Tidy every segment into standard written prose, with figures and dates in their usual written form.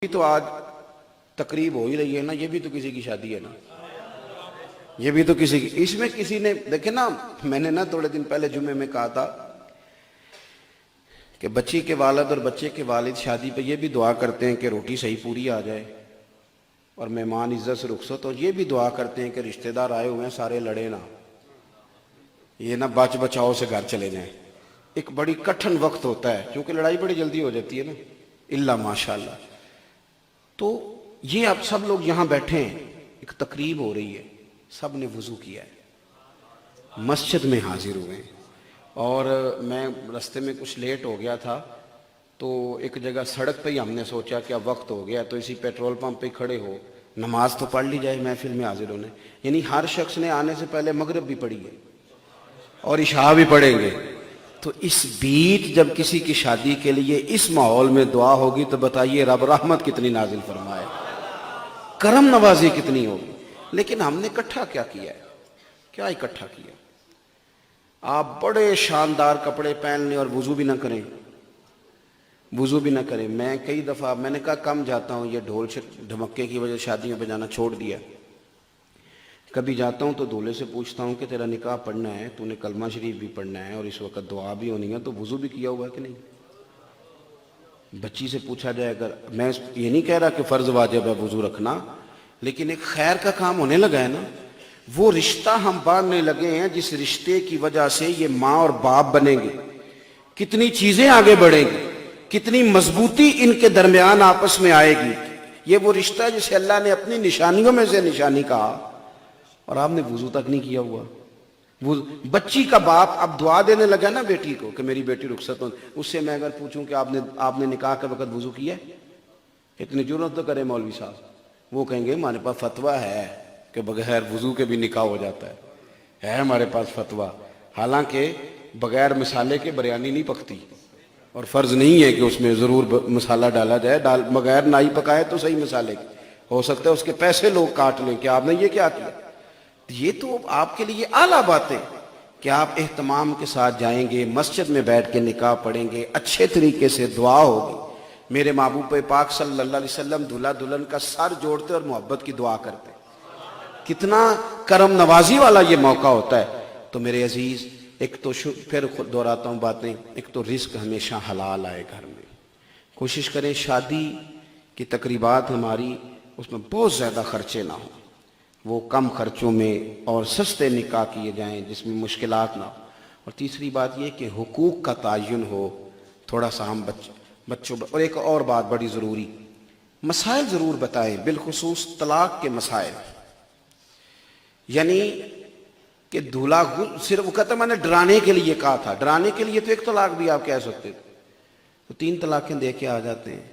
تو آج تقریب ہو ہی رہی ہے نا، یہ بھی تو کسی کی شادی ہے نا، یہ بھی تو کسی کی، اس میں کسی نے دیکھے نا، میں نے نا تھوڑے دن پہلے جمعے میں کہا تھا کہ بچی کے والد اور بچے کے والد شادی پہ یہ بھی دعا کرتے ہیں کہ روٹی صحیح پوری آ جائے اور مہمان عزت سے رخصت، اور یہ بھی دعا کرتے ہیں کہ رشتہ دار آئے ہوئے ہیں سارے لڑے نہ، یہ نہ بچ بچاؤ سے گھر چلے جائیں۔ ایک بڑی کٹھن وقت ہوتا ہے کیونکہ لڑائی بڑی جلدی ہو جاتی ہے نا، الا ماشاء اللہ۔ تو یہ اب سب لوگ یہاں بیٹھے ہیں، ایک تقریب ہو رہی ہے، سب نے وضو کیا ہے، مسجد میں حاضر ہوئے ہیں، اور میں رستے میں کچھ لیٹ ہو گیا تھا تو ایک جگہ سڑک پہ ہی ہم نے سوچا کہ اب وقت ہو گیا تو اسی پیٹرول پمپ پہ کھڑے ہو نماز تو پڑھ لی جائے محفل میں حاضر ہونے، یعنی ہر شخص نے آنے سے پہلے مغرب بھی پڑھی ہے اور عشاء بھی پڑھیں گے۔ تو اس بیچ جب کسی کی شادی کے لیے اس ماحول میں دعا ہوگی تو بتائیے رب رحمت کتنی نازل فرمائے، کرم نوازی کتنی ہوگی۔ لیکن ہم نے اکٹھا کیا کیا ہے؟ کیا اکٹھا کیا؟ آپ بڑے شاندار کپڑے پہن لیں اور وضو بھی نہ کریں، وضو بھی نہ کریں۔ میں کئی دفعہ میں نے کہا کم جاتا ہوں، یہ ڈھول ڈھمکے کی وجہ سے شادیوں پہ جانا چھوڑ دیا۔ کبھی جاتا ہوں تو دولے سے پوچھتا ہوں کہ تیرا نکاح پڑھنا ہے، تو نے کلمہ شریف بھی پڑھنا ہے اور اس وقت دعا بھی ہونی ہے، تو وضو بھی کیا ہوا ہے کہ نہیں؟ بچی سے پوچھا جائے، اگر میں یہ نہیں کہہ رہا کہ فرض واجب ہے وضو رکھنا، لیکن ایک خیر کا کام ہونے لگا ہے نا، وہ رشتہ ہم باندھنے لگے ہیں جس رشتے کی وجہ سے یہ ماں اور باپ بنیں گے، کتنی چیزیں آگے بڑھیں گی، کتنی مضبوطی ان کے درمیان آپس میں آئے گی۔ یہ وہ رشتہ جسے اللہ نے اپنی نشانیوں میں سے نشانی کہا، اور آپ نے وضو تک نہیں کیا ہوا۔ بچی کا باپ اب دعا دینے لگا نا بیٹی کو کہ میری بیٹی رخصت ہو، اس سے میں اگر پوچھوں کہ آپ نے نکاح کے وقت وضو کیا ہے، اتنی جرات تو کرے مولوی صاحب، وہ کہیں گے ہمارے پاس فتویٰ ہے کہ بغیر وضو کے بھی نکاح ہو جاتا ہے ہمارے پاس فتویٰ، حالانکہ بغیر مسالے کے بریانی نہیں پکتی، اور فرض نہیں ہے کہ اس میں ضرور مسالہ ڈالا جائے، بغیر نائی پکائے تو صحیح مسالے کی، ہو سکتا ہے اس کے پیسے لوگ کاٹ لیں کہ آپ نے یہ کیا کیا۔ یہ تو آپ کے لیے اعلیٰ باتیں کہ آپ اہتمام کے ساتھ جائیں گے، مسجد میں بیٹھ کے نکاح پڑھیں گے، اچھے طریقے سے دعا ہوگی۔ میرے محبوب پاک صلی اللہ علیہ وسلم دلہا دلہن کا سر جوڑتے اور محبت کی دعا کرتے، کتنا کرم نوازی والا یہ موقع ہوتا ہے۔ تو میرے عزیز، ایک تو پھر دہراتا ہوں باتیں، ایک تو رزق ہمیشہ حلال آئے گھر میں، کوشش کریں شادی کی تقریبات ہماری اس میں بہت زیادہ خرچے نہ ہوں، وہ کم خرچوں میں اور سستے نکاح کیے جائیں جس میں مشکلات نہ ہو۔ اور تیسری بات یہ کہ حقوق کا تعین ہو، تھوڑا سا ہم بچوں اور ایک اور بات بڑی ضروری، مسائل ضرور بتائیں، بالخصوص طلاق کے مسائل، یعنی کہ دولہا صرف وہ کہتا میں نے ڈرانے کے لیے کہا تھا، ڈرانے کے لیے تو ایک طلاق بھی آپ کہہ سکتے تھے، تو 3 طلاقیں دے کے آ جاتے ہیں۔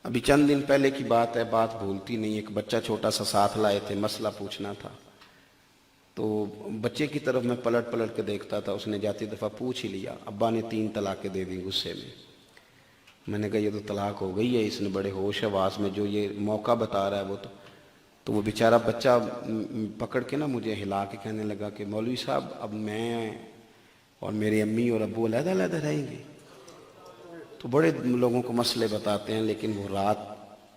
ابھی چند دن پہلے کی بات ہے، بات بھولتی نہیں، ایک بچہ چھوٹا سا ساتھ لائے تھے، مسئلہ پوچھنا تھا، تو بچے کی طرف میں پلٹ پلٹ کے دیکھتا تھا، اس نے جاتی دفعہ پوچھ ہی لیا، ابا نے 3 طلاقیں دے دی غصے میں۔ میں نے کہا یہ تو طلاق ہو گئی ہے، اس نے بڑے ہوش حواس میں جو یہ موقع بتا رہا ہے وہ تو وہ بیچارہ بچہ پکڑ کے نا مجھے ہلا کے کہنے لگا کہ مولوی صاحب اب میں اور میری امی اور ابو علیحدہ علیحدہ رہیں گے۔ تو بڑے لوگوں کو مسئلے بتاتے ہیں، لیکن وہ رات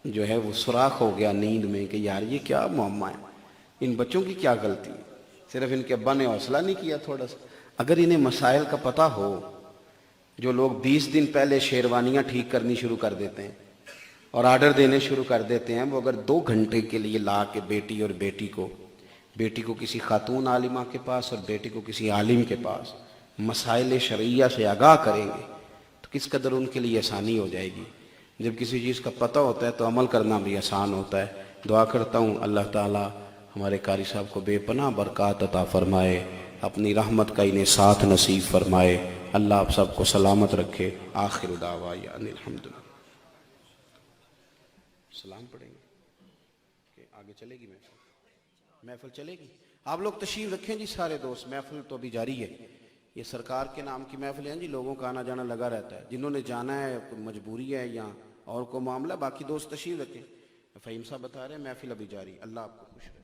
جو ہے وہ سوراخ ہو گیا نیند میں کہ یار یہ کیا معمہ ہے، ان بچوں کی کیا غلطی ہے، صرف ان کے ابا نے حوصلہ نہیں کیا تھوڑا سا۔ اگر انہیں مسائل کا پتہ ہو، جو لوگ 20 دن پہلے شیروانیاں ٹھیک کرنی شروع کر دیتے ہیں اور آرڈر دینے شروع کر دیتے ہیں، وہ اگر 2 گھنٹے کے لیے لا کے بیٹی کو کسی خاتون عالمہ کے پاس اور بیٹی کو کسی عالم کے پاس مسائل شرعیہ سے آگاہ کریں گے تو کس قدر ان کے لیے آسانی ہو جائے گی۔ جب کسی چیز کا پتہ ہوتا ہے تو عمل کرنا بھی آسان ہوتا ہے۔ دعا کرتا ہوں اللہ تعالی ہمارے قاری صاحب کو بے پناہ برکات عطا فرمائے، اپنی رحمت کا انہیں ساتھ نصیب فرمائے، اللہ آپ سب کو سلامت رکھے۔ آخر دعوانا ان الحمدللہ۔ سلام پڑھیں گے کہ آگے چلے گی محفل چلے گی؟ آپ لوگ تشریف رکھیں جی سارے دوست، محفل تو ابھی جاری ہے، یہ سرکار کے نام کی محفل ہے جی، لوگوں کا آنا جانا لگا رہتا ہے، جنہوں نے جانا ہے مجبوری ہے یا اور کوئی معاملہ، باقی دوست تشریف رکھیں۔ فہیم صاحب بتا رہے ہیں محفل ابھی جاری، اللہ آپ کو خوش رکھے۔